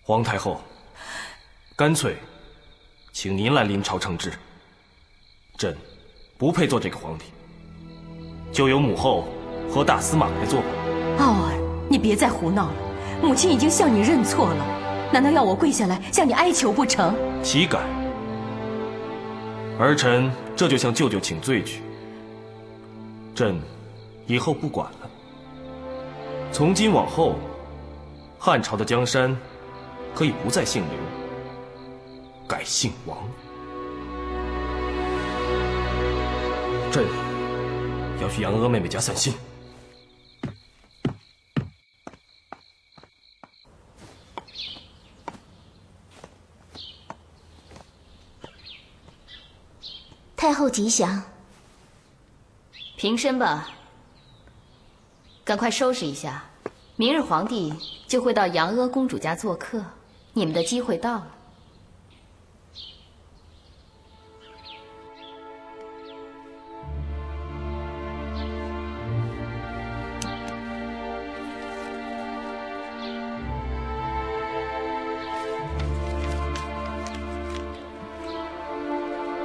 皇太后，干脆请您来临朝称制。朕不配做这个皇帝，就由母后和大司马来做吧。傲儿，你别再胡闹了，母亲已经向你认错了，难道要我跪下来向你哀求不成？岂敢！儿臣这就向舅舅请罪去。朕以后不管了。从今往后，汉朝的江山可以不再姓刘，改姓王。朕要去杨阿妹妹家散心。太后吉祥。平身吧，赶快收拾一下，明日皇帝就会到杨阿公主家做客，你们的机会到了。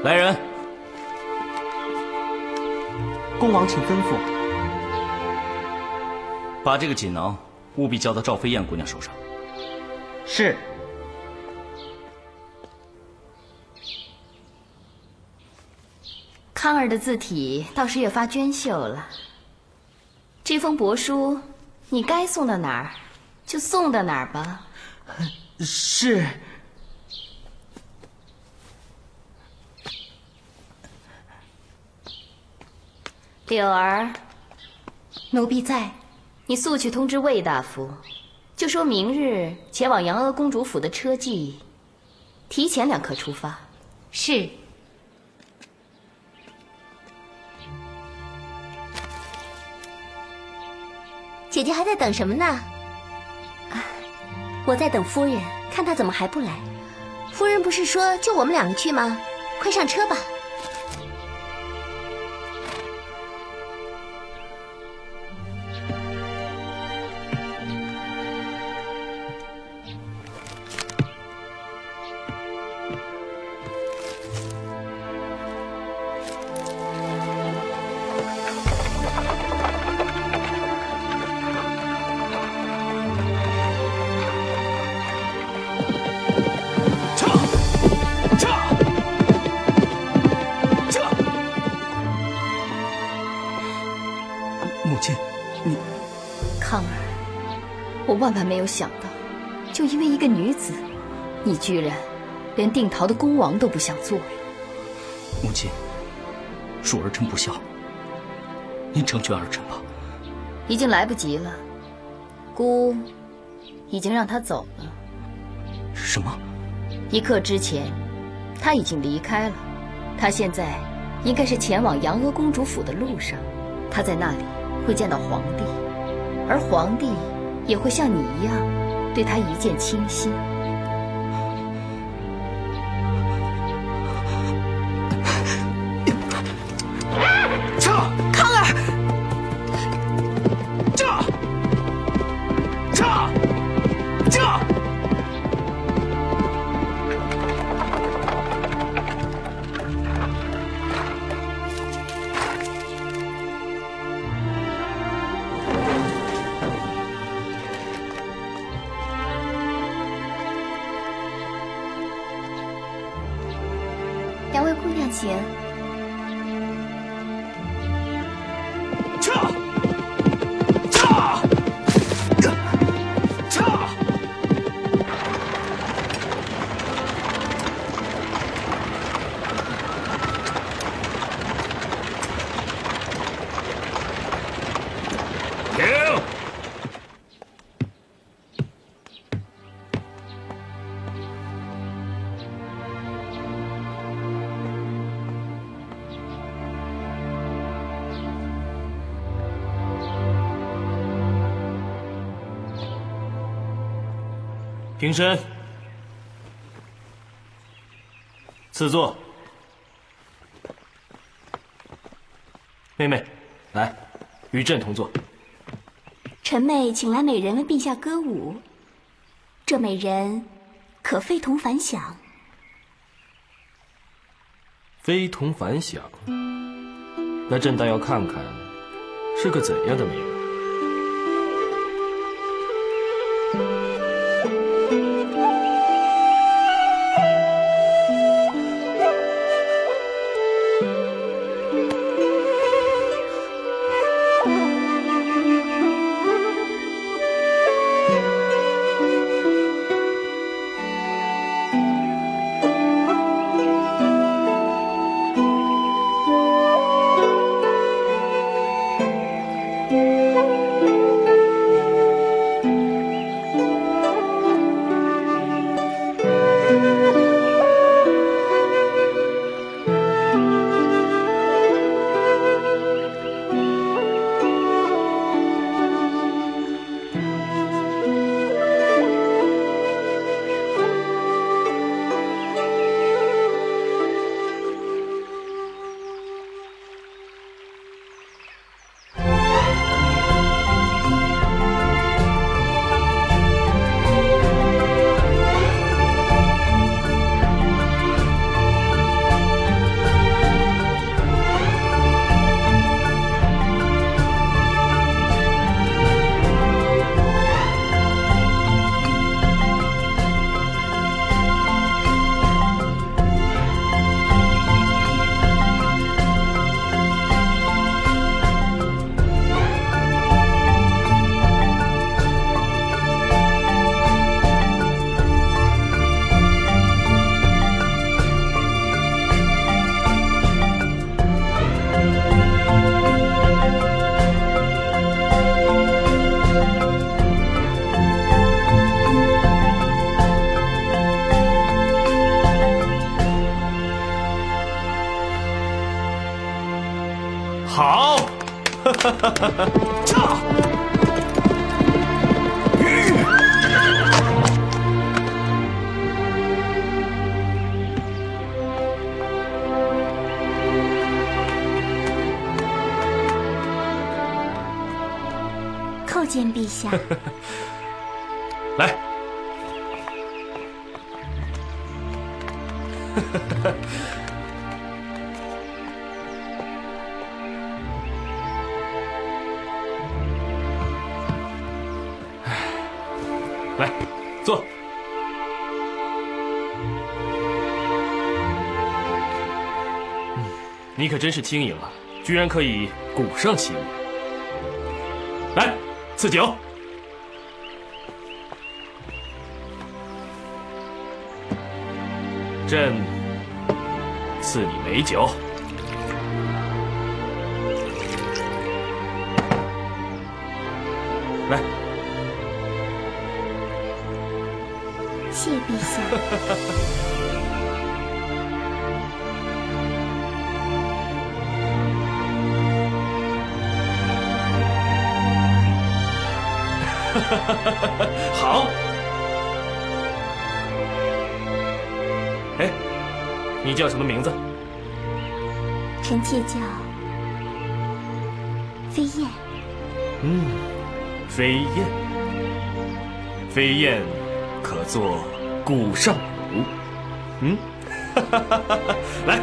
来人，恭王请吩咐。把这个锦囊务必交到赵飞燕姑娘手上。是。康儿的字体倒是越发娟秀了。这封帛书，你该送到哪儿就送到哪儿吧。是。柳儿，奴婢在。你速去通知魏大夫，就说明日前往杨阿公主府的车骑，提前2刻出发。是。姐姐还在等什么呢？我在等夫人，看她怎么还不来。夫人不是说就我们2个去吗？快上车吧。康儿，我万万没有想到，就因为一个女子，你居然连定陶的恭王都不想做呀！母亲，恕儿臣不孝，您成全儿臣吧。已经来不及了，姑已经让他走了。什么？1刻之前，他已经离开了。他现在应该是前往杨阿公主府的路上，他在那里会见到皇帝。而皇帝也会像你一样，对他一见倾心。康儿，2位姑娘请。平身，赐座。妹妹，来，与朕同坐。臣妹请来美人为陛下歌舞。这美人可非同凡响。非同凡响，那朕倒要看看是个怎样的美人。好，驾！叩见陛下。来。来，坐。你可真是轻盈啊，居然可以鼓上席面。来，赐酒。朕赐你美酒。来。谢陛下。好。哎，你叫什么名字？臣妾叫飞燕。飞燕。飞燕可做鼓上舞。来。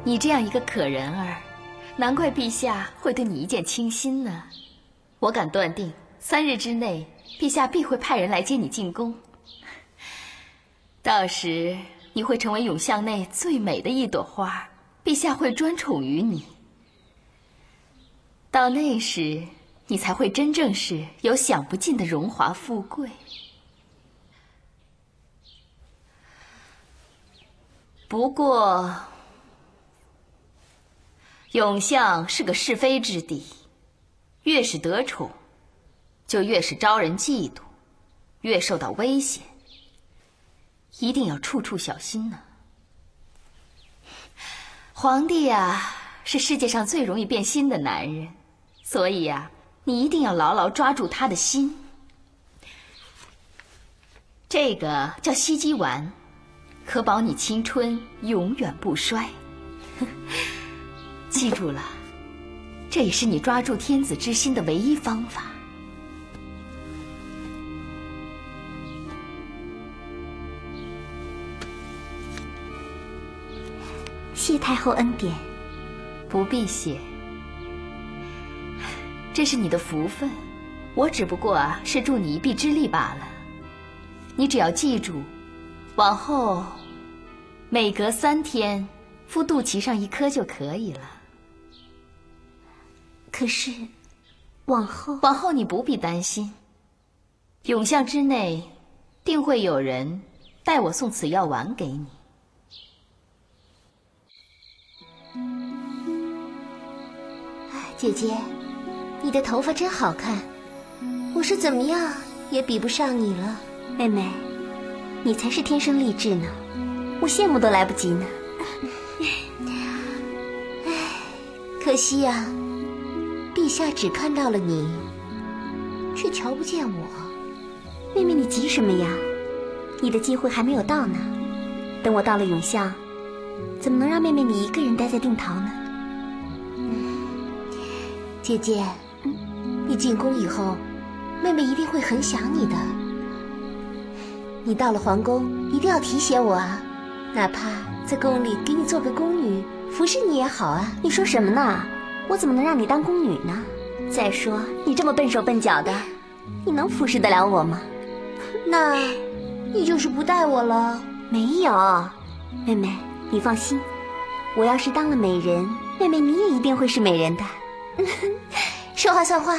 你这样一个可人儿，难怪陛下会对你一见倾心呢。我敢断定，3日之内，陛下必会派人来接你进宫。到时你会成为永巷内最美的一朵花，陛下会专宠于你。到那时，你才会真正是有享不尽的荣华富贵。不过，永巷是个是非之地，越是得宠，就越是招人嫉妒，越受到危险，一定要处处小心呢。皇帝呀，是世界上最容易变心的男人，所以呀，你一定要牢牢抓住他的心。这个叫西鸡丸，可保你青春永远不衰。记住了，这也是你抓住天子之心的唯一方法。谢太后恩典。不必谢，这是你的福分，我只不过是助你一臂之力罢了。你只要记住，往后每隔3天敷肚脐上1颗就可以了。可是，往后你不必担心，永巷之内定会有人代我送此药丸给你。姐姐，你的头发真好看，我是怎么样也比不上你了。妹妹，你才是天生丽质呢，我羡慕都来不及呢。可惜呀，陛下只看到了你，却瞧不见我。妹妹，你急什么呀？你的机会还没有到呢。等我到了永巷，怎么能让妹妹你一个人待在定陶呢？姐姐，你进宫以后，妹妹一定会很想你的。你到了皇宫，一定要提携我啊，哪怕在宫里给你做个宫女，服侍你也好啊。你说什么呢？我怎么能让你当宫女呢？再说，你这么笨手笨脚的，你能服侍得了我吗？那，你就是不带我了。没有，妹妹，你放心，我要是当了美人，妹妹你也一定会是美人的。说话算话。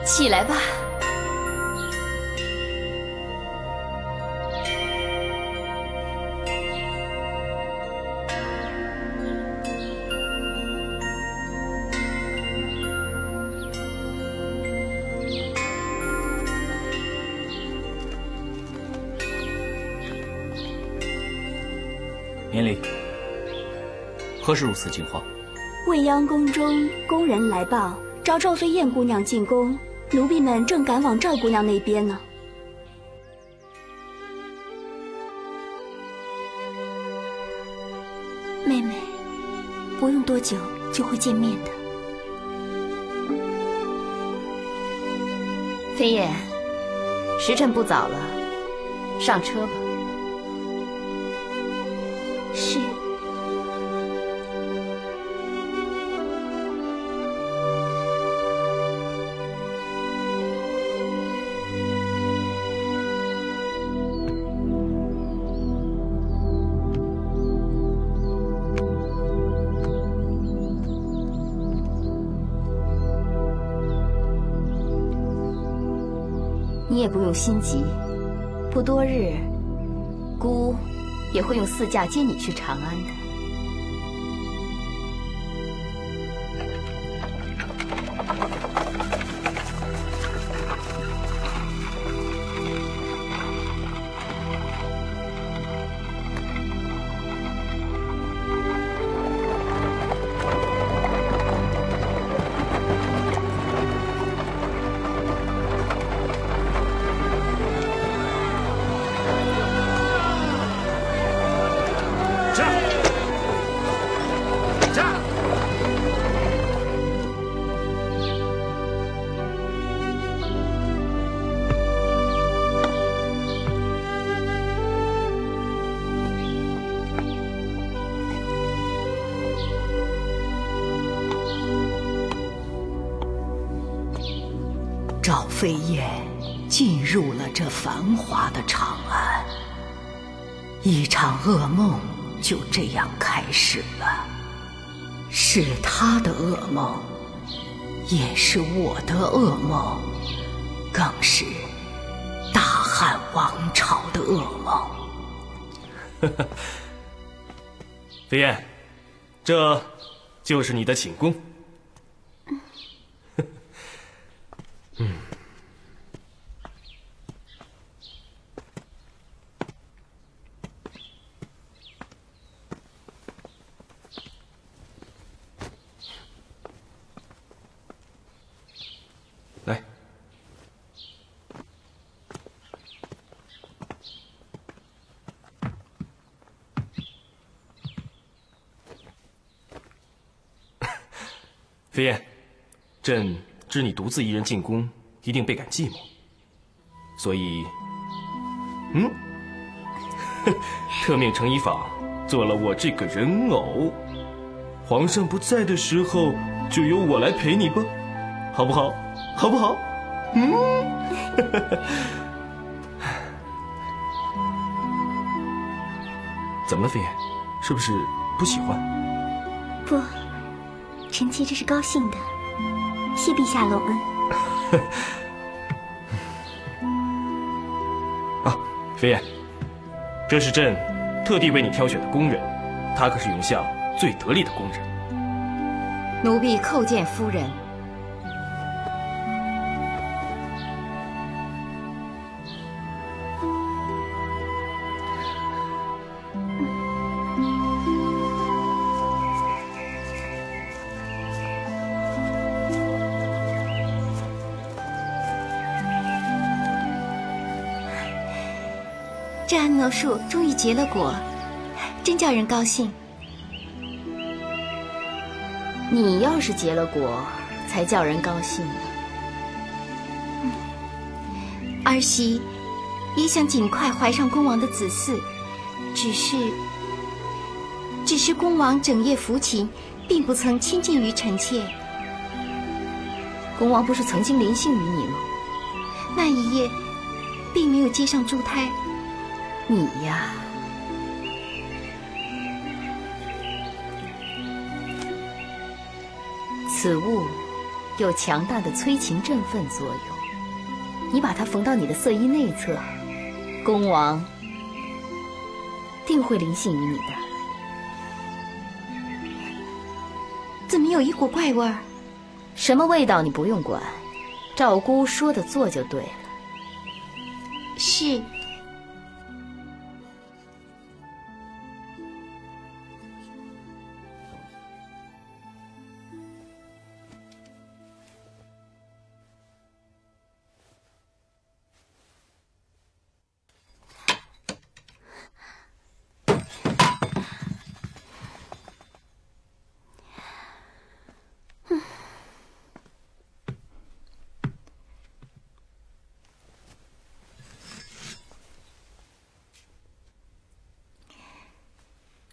起来吧。免礼。何事如此惊慌？未央宫中宫人来报，召赵飞燕姑娘进宫，奴婢们正赶往赵姑娘那边呢。妹妹，不用多久就会见面的。飞燕，时辰不早了，上车吧。是。你也不用心急，不多日，姑也会用4驾接你去长安的。赵飞燕进入了这繁华的长安，一场噩梦就这样开始了。是她的噩梦，也是我的噩梦，更是大汉王朝的噩梦。飞燕，这就是你的寝宫。飞燕，朕知你独自一人进宫，一定倍感寂寞，所以，特命程一坊做了我这个人偶。皇上不在的时候，就由我来陪你吧，好不好？好不好？怎么了，飞燕？是不是不喜欢？不，臣妾这是高兴的，谢陛下隆恩。啊，飞燕，这是朕特地为你挑选的宫人，他可是永相最得力的宫人。奴婢叩见夫人。这安挪树终于结了果，真叫人高兴。你要是结了果，才叫人高兴呢。儿媳也想尽快怀上恭王的子嗣，只是恭王整夜抚琴，并不曾亲近于臣妾。恭王不是曾经临幸于你吗？那一夜并没有接上珠胎。你呀，此物有强大的催情振奋作用，你把它缝到你的色衣内侧，恭王定会临幸于你的。怎么有一股怪味儿？什么味道你不用管，赵姑说的做就对了。是。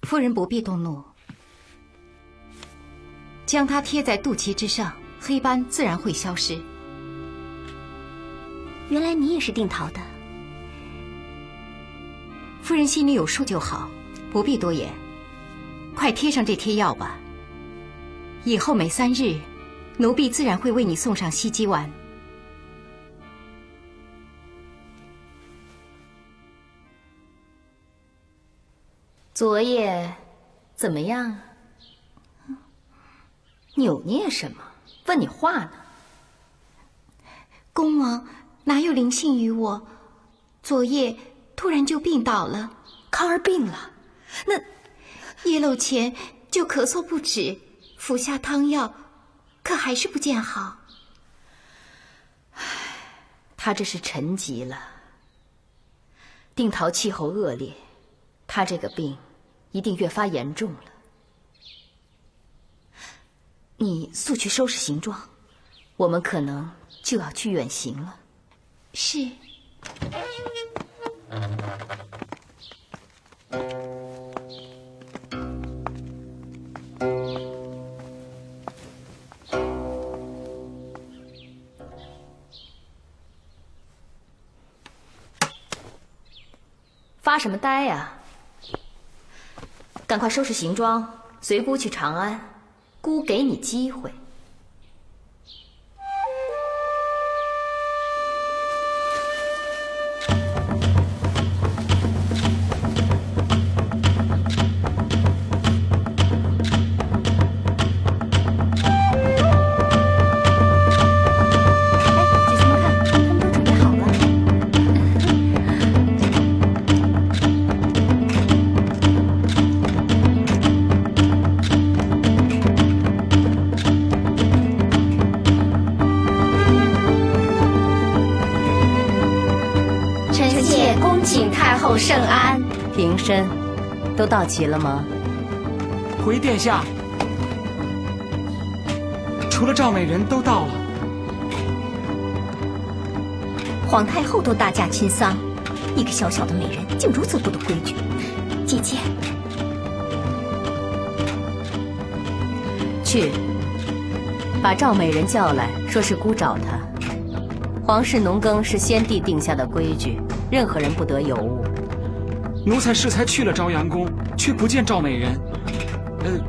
夫人不必动怒，将它贴在肚脐之上，黑斑自然会消失。原来你也是定陶的。夫人心里有数就好，不必多言。快贴上这贴药吧。以后每3日，奴婢自然会为你送上西鸡丸。昨夜怎么样？扭捏什么？问你话呢。恭王哪有临幸于我？昨夜突然就病倒了。康儿病了，那夜漏前就咳嗽不止，服下汤药，可还是不见好。他这是沉疾了。定陶气候恶劣，他这个病一定越发严重了。你速去收拾行装，我们可能就要去远行了。是。发什么呆呀？赶快收拾行装，随姑去长安。姑给你机会。圣安，平身，都到齐了吗？回殿下。除了赵美人都到了。皇太后都大驾亲丧，一个小小的美人竟如此不懂规矩。姐姐，去，把赵美人叫来，说是姑找她。皇室农耕是先帝定下的规矩，任何人不得有误。奴才适才去了朝阳宫，却不见赵美人。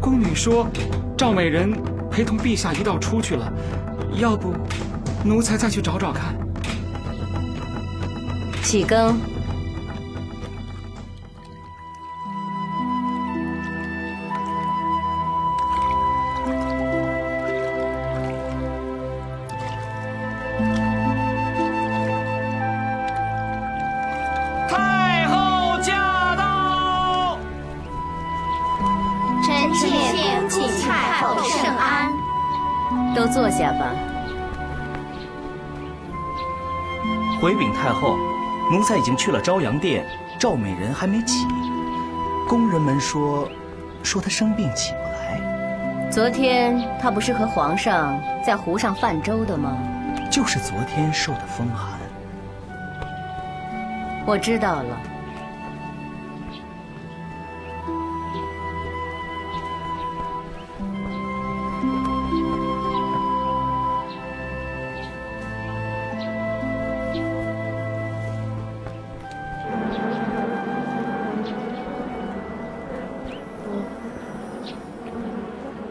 宫女说，赵美人陪同陛下一道出去了，要不，奴才再去找找看。启更。太后驾到！臣妾恭请太后圣安。都坐下吧。回禀太后，奴才已经去了昭阳殿，赵美人还没起。宫人们说她生病起不来。昨天她不是和皇上在湖上泛舟的吗？就是昨天受的风寒。我知道了。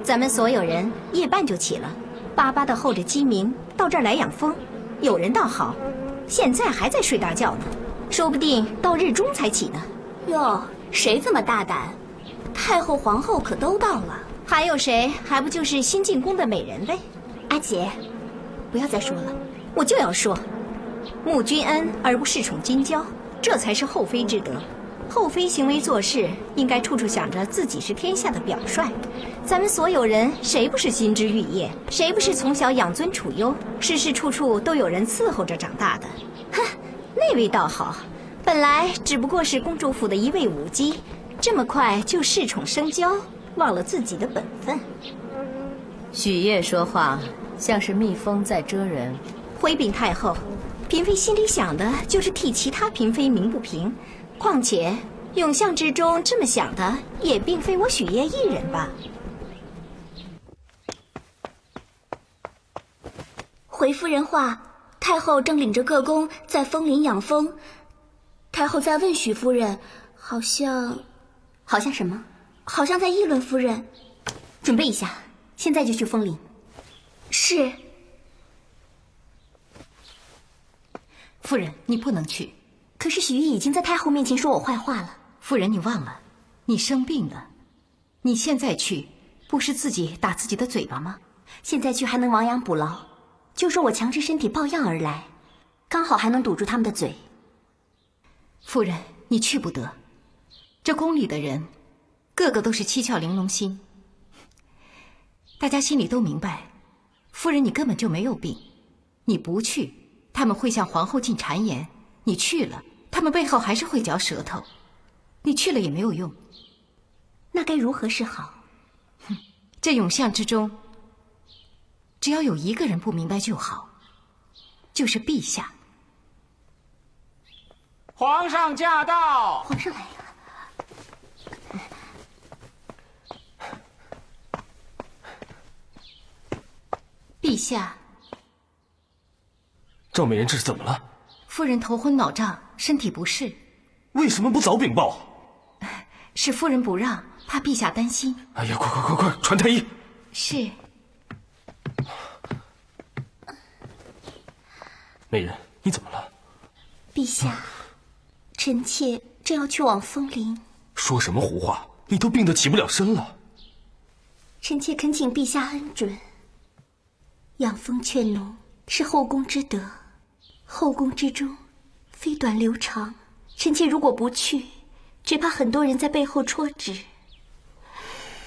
咱们所有人夜半就起了，巴巴的候着鸡鸣，到这儿来养风。有人倒好，现在还在睡大觉呢，说不定到日中才起呢。哟，谁这么大胆？太后、皇后可都到了，还有谁？还不就是新进宫的美人呗？阿姐，不要再说了，我就要说，慕君恩而不恃宠矜骄，这才是后妃之德。后妃行为做事应该处处想着自己是天下的表率。咱们所有人谁不是心知玉液，谁不是从小养尊处优，事事处处都有人伺候着长大的？哼，那位倒好，本来只不过是公主府的一位舞姬，这么快就恃宠生骄，忘了自己的本分。许烨说话像是蜜蜂在蛰人。回禀太后，嫔妃心里想的就是替其他嫔妃鸣不平。况且永巷之中这么想的也并非我许烨一人吧。回夫人话，太后正领着各宫在枫林养风。太后在问许夫人，好像什么？好像在议论夫人。准备一下，现在就去枫林。是。夫人，你不能去。可是许烨已经在太后面前说我坏话了。夫人，你忘了，你生病了，你现在去，不是自己打自己的嘴巴吗？现在去还能亡羊补牢，就说我强制身体抱恙而来，刚好还能堵住他们的嘴。夫人，你去不得，这宫里的人，个个都是七窍玲珑心，大家心里都明白，夫人你根本就没有病，你不去，他们会向皇后进谗言；你去了，他们背后还是会嚼舌头，你去了也没有用。那该如何是好？这永巷之中，只要有一个人不明白就好，就是陛下。皇上驾到！皇上来了。陛下，赵美人这是怎么了？夫人头昏脑胀，身体不适。为什么不早禀报？是夫人不让，怕陛下担心。哎呀，快，传太医！是。美人，你怎么了？陛下，臣妾正要去往枫林。说什么胡话！你都病得起不了身了。臣妾恳请陛下恩准。养蜂劝农是后宫之德，后宫之中非短流长。臣妾如果不去，只怕很多人在背后戳指，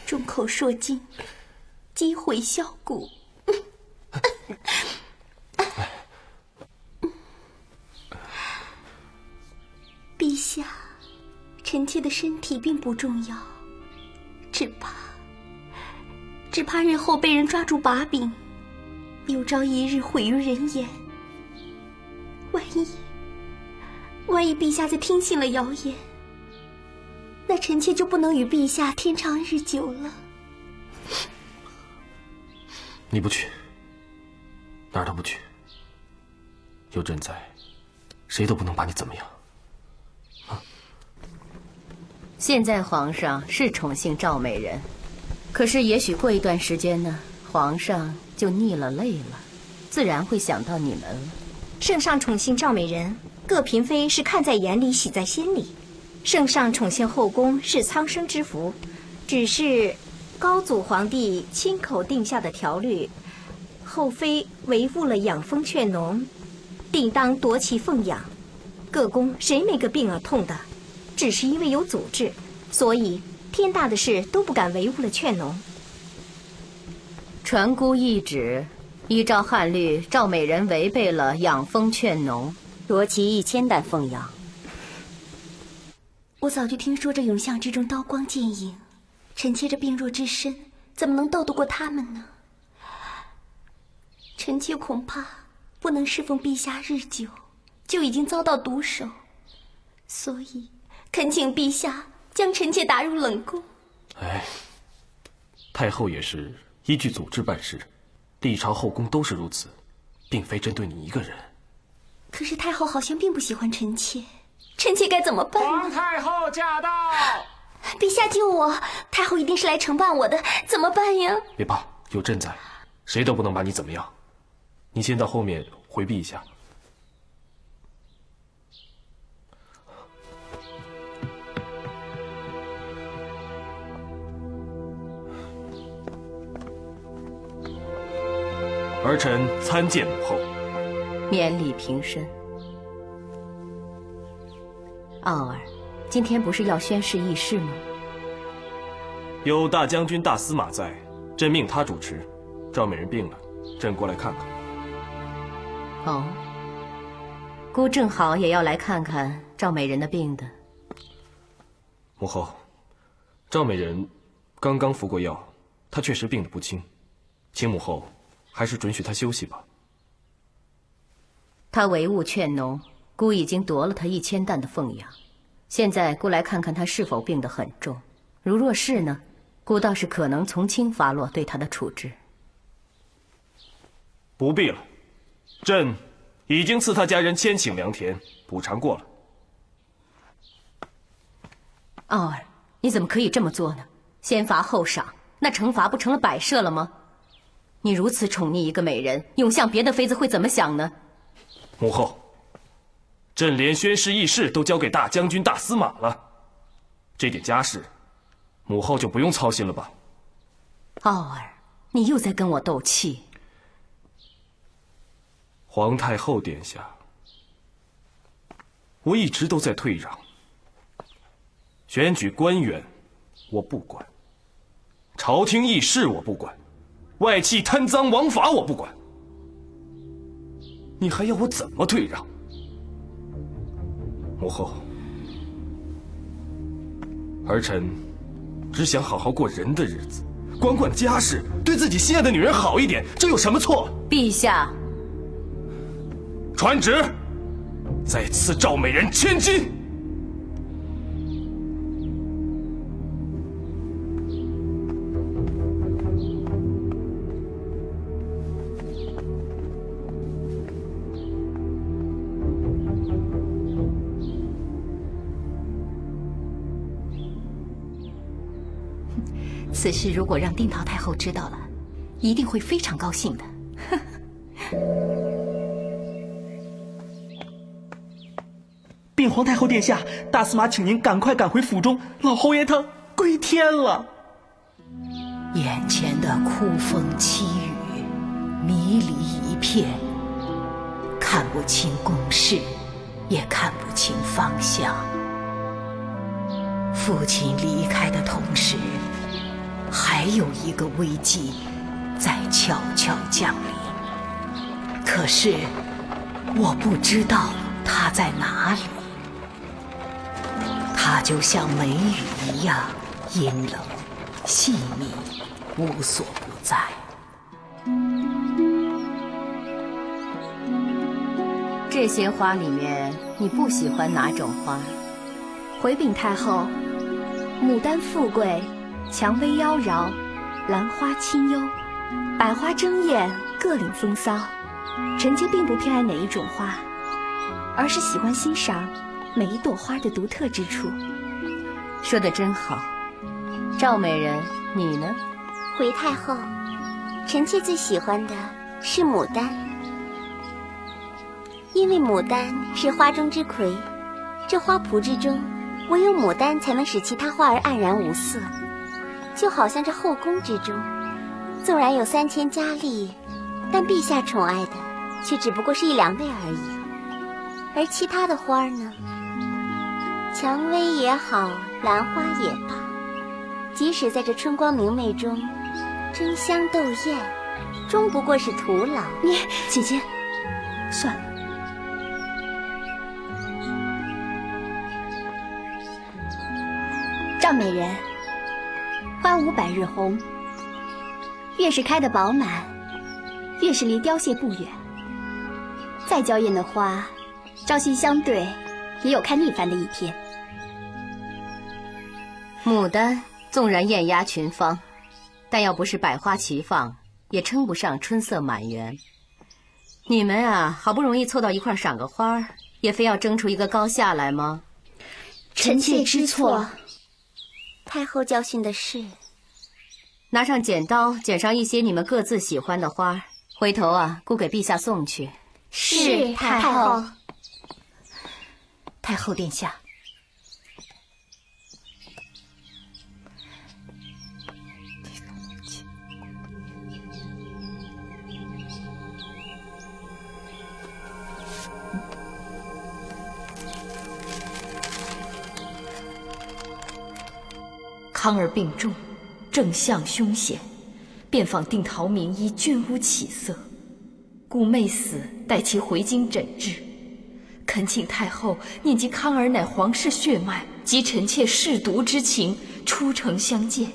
众口铄金，积毁销骨。陛下，臣妾的身体并不重要，只怕日后被人抓住把柄，有朝一日毁于人言。万一陛下再听信了谣言，那臣妾就不能与陛下天长日久了。你不去，哪儿都不去。有朕在，谁都不能把你怎么样。现在皇上是宠幸赵美人，可是也许过一段时间呢，皇上就腻了累了，自然会想到你们了。圣上宠幸赵美人，各嫔妃是看在眼里，喜在心里。圣上宠幸后宫是苍生之福，只是高祖皇帝亲口定下的条律，后妃违误了养蜂劝农，定当夺其奉养。各宫谁没个病啊痛的？只是因为有祖制，所以天大的事都不敢违误了劝农。传姑懿旨，依照汉律，赵美人违背了养蜂劝农，夺其1000担奉养。我早就听说这永巷之中刀光剑影，臣妾这病弱之身，怎么能斗得过他们呢？臣妾恐怕不能侍奉陛下日久，就已经遭到毒手，所以恳请陛下将臣妾打入冷宫。哎，太后也是依据祖制办事，历朝后宫都是如此，并非针对你一个人。可是太后好像并不喜欢臣妾，臣妾该怎么办呢？皇太后驾到！陛下救我！太后一定是来惩办我的，怎么办呀？别怕，有朕在，谁都不能把你怎么样。你先到后面回避一下。儿臣参见母后。免礼平身。傲儿，今天不是要宣誓议事吗？有大将军大司马在，朕命他主持。赵美人病了，朕过来看看。哦，姑正好也要来看看赵美人的病的。母后，赵美人刚刚服过药，她确实病得不轻，请母后还是准许她休息吧。她违误劝农，姑已经夺了她1000担的奉养。现在姑来看看她是否病得很重，如若是呢，姑倒是可能从轻发落对她的处置。不必了，朕已经赐他家人1000顷良田，补偿过了。傲儿，你怎么可以这么做呢？先罚后赏，那惩罚不成了摆设了吗？你如此宠溺一个美人，永巷别的妃子会怎么想呢？母后，朕连宣誓议事都交给大将军大司马了，这点家事，母后就不用操心了吧？傲儿，你又在跟我斗气。皇太后殿下，我一直都在退让。选举官员我不管，朝廷议事我不管，外戚贪赃枉法我不管，你还要我怎么退让？母后，儿臣只想好好过人的日子，管管家事，对自己心爱的女人好一点，这有什么错？陛下，传旨，再赐赵美人1000金。此事如果让丁桃太后知道了，一定会非常高兴的。禀皇太后殿下，大司马请您赶快赶回府中，老侯爷他归天了。眼前的哭风凄雨，迷离一片，看不清公事，也看不清方向。父亲离开的同时，还有一个危机在悄悄降临，可是我不知道它在哪里。它就像梅雨一样阴冷、细腻，无所不在。这些花里面，你不喜欢哪种花？回禀太后，牡丹富贵，蔷薇妖娆，兰花清幽，百花争艳，各领风骚。臣妾并不偏爱哪一种花，而是喜欢欣赏每一朵花的独特之处。说得真好。赵美人，你呢？回太后，臣妾最喜欢的是牡丹，因为牡丹是花中之魁，这花圃之中，唯有牡丹才能使其他花儿黯然无色。就好像这后宫之中，纵然有3000佳丽，但陛下宠爱的却只不过是1、2位而已。而其他的花儿呢，蔷薇也好，兰花也罢，即使在这春光明媚中争相斗艳，终不过是徒劳。姐姐，算了。赵美人，花无百日红，越是开得饱满，越是离凋谢不远。再娇艳的花，朝夕相对，也有看腻烦的一天。牡丹纵然艳压群芳，但要不是百花齐放，也称不上春色满园。你们啊，好不容易凑到一块赏个花儿，也非要争出一个高下来吗？臣妾知错。太后教训的是，拿上剪刀，剪上一些你们各自喜欢的花，回头啊，顾给陛下送去。是太后。太后殿下，康儿病重，症象凶险，遍访定陶名医，均无起色，故妹死，待其回京诊治。恳请太后念及康儿乃皇室血脉，及臣妾舐犊之情，出城相见。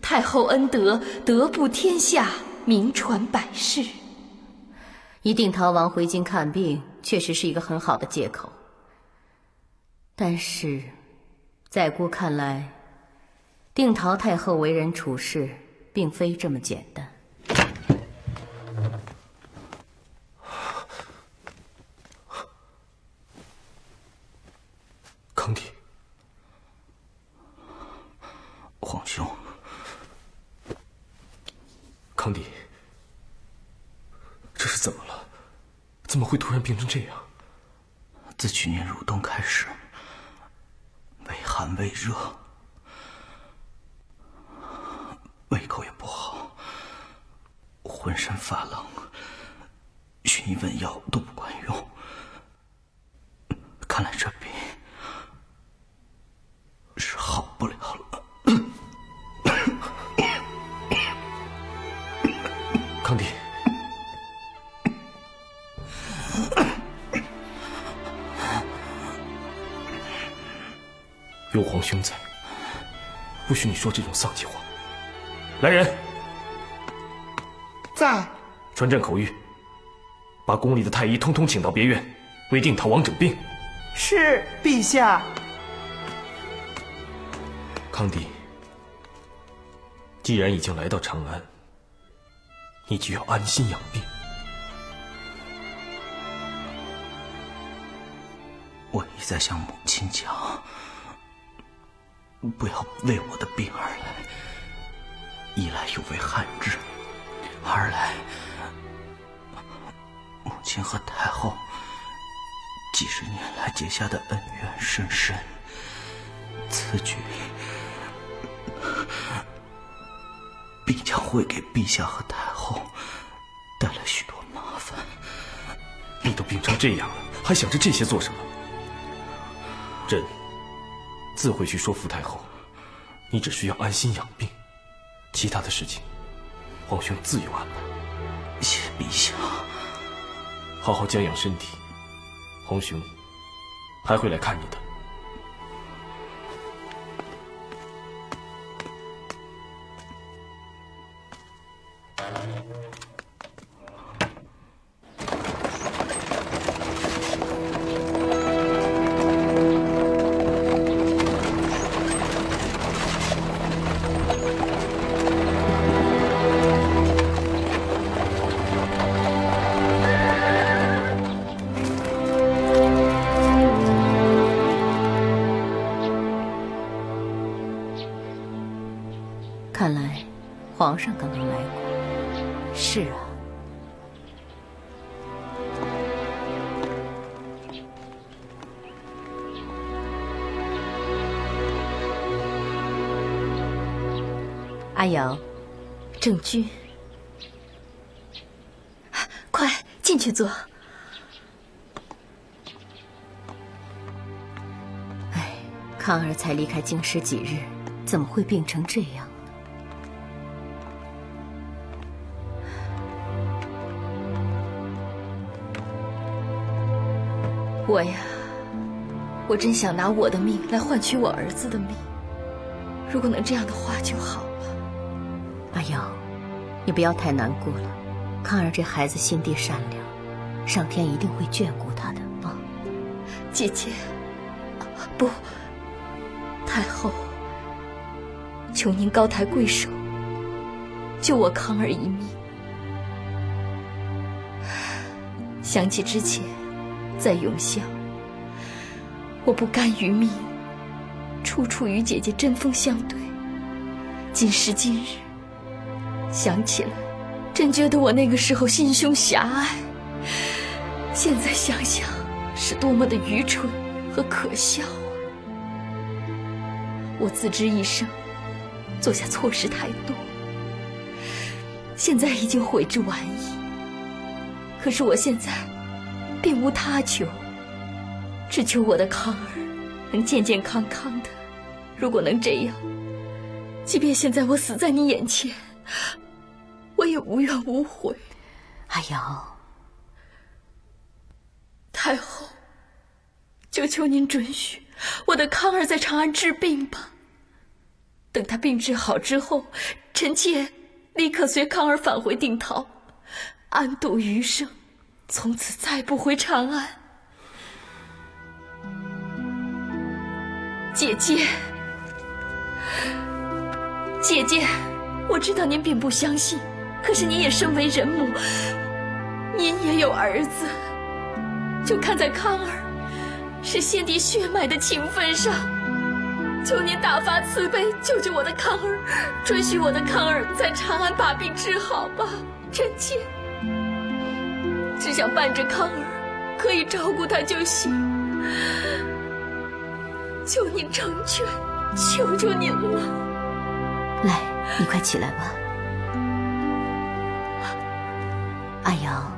太后恩德，德布天下，名传百世。一定逃亡回京看病，确实是一个很好的借口。但是，在姑看来，定陶太后为人处事，并非这么简单。康帝，皇兄，康帝，这是怎么了？怎么会突然变成这样？自去年入冬开始，未寒未热，胃口也不好，浑身发冷，寻医问药都不管用。看来这病是好不了了。康帝，有皇兄在，不许你说这种丧气话。来人，在。传朕口谕，把宫里的太医通通请到别院，为定陶王诊病。是陛下。康帝，既然已经来到长安，你就要安心养病。我一再向母亲讲，不要为我的病而来，一来有违汉制，二来母亲和太后几十年来结下的恩怨深深，此举必将会给陛下和太后带来许多麻烦。你都病成这样了，还想着这些做什么？朕自会去说服太后，你只需要安心养病，其他的事情皇兄自有安排。谢陛下。好好将养身体，皇兄还会来看你的。看来皇上刚刚来过。是啊。阿瑶，郑君，快进去坐。哎，康儿才离开京师几日，怎么会病成这样呢？我呀，我真想拿我的命来换取我儿子的命。如果能这样的话就好了。阿瑶，你不要太难过了。康儿这孩子心地善良，上天一定会眷顾他的啊。姐姐，不，太后，求您高抬贵手，救我康儿一命。想起之前在永孝，我不甘于命，处处与姐姐针锋相对。今时今日，想起来，真觉得我那个时候心胸狭隘。现在想想，是多么的愚蠢和可笑啊！我自知一生做下错事太多，现在已经悔之晚矣。可是我现在并无他求，只求我的康儿能健健康康的。如果能这样，即便现在我死在你眼前，我也无怨无悔。阿瑶，太后，就求您准许我的康儿在长安治病吧。等他病治好之后，臣妾立刻随康儿返回定陶，安度余生，从此再不回长安。姐姐，姐姐，我知道您并不相信，可是您也身为人母，您也有儿子，就看在康儿是先帝血脉的情分上，求您大发慈悲，救救我的康儿，准许我的康儿在长安把病治好吧。臣妾只想伴着康儿，可以照顾他就行。求您成全，求求您了。来，你快起来吧。阿瑶，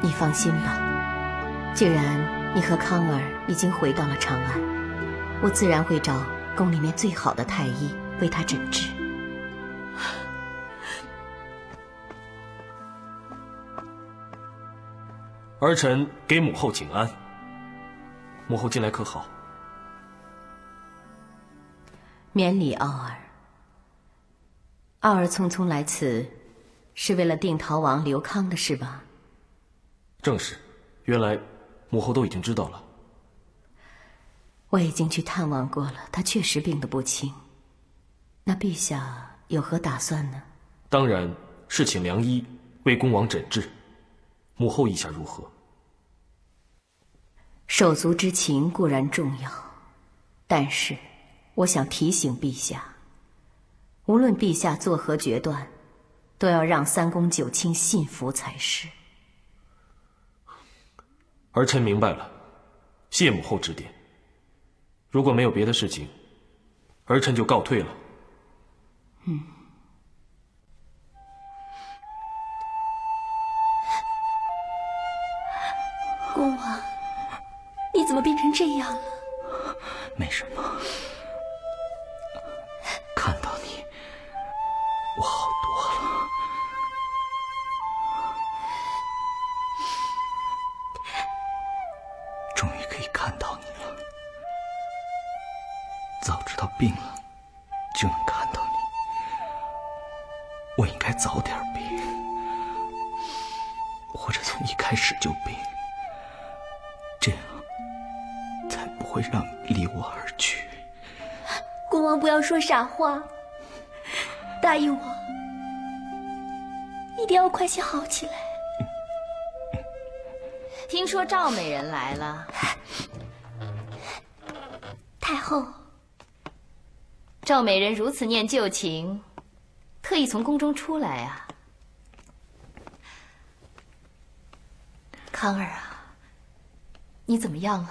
你放心吧，既然你和康儿已经回到了长安，我自然会找宫里面最好的太医为他诊治。儿臣给母后请安。母后近来可好？免礼，傲儿。傲儿匆匆来此，是为了定陶王刘康的事吧？正是。原来母后都已经知道了。我已经去探望过了，他确实病得不轻。那陛下有何打算呢？当然是请良医为恭王诊治。母后意下如何？手足之情固然重要，但是我想提醒陛下，无论陛下作何决断，都要让三公九卿信服才是。儿臣明白了，谢母后指点。如果没有别的事情，儿臣就告退了。恭王，你怎么变成这样了？没什么，看到你，我好多了。终于可以看到你了。早知道病了，就能看到你。我应该早点病，或者从一开始就病，这样才不会让你离我而去。恭王不要说傻话，答应我，一定要快些好起来。听说赵美人来了。太后，赵美人如此念旧情，特意从宫中出来啊。康儿啊，你怎么样了？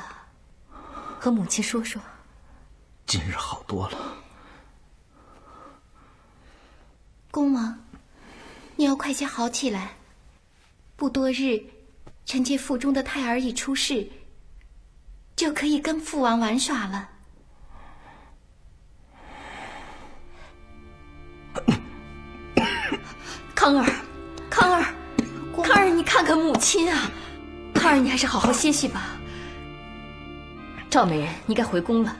和母亲说说。今日好多了。公王，你要快些好起来。不多日，臣妾腹中的胎儿一出世，就可以跟父王玩耍了。康儿，康儿，康儿，你看看母亲啊！康儿，你还是好好歇息吧。赵美人，你该回宫了。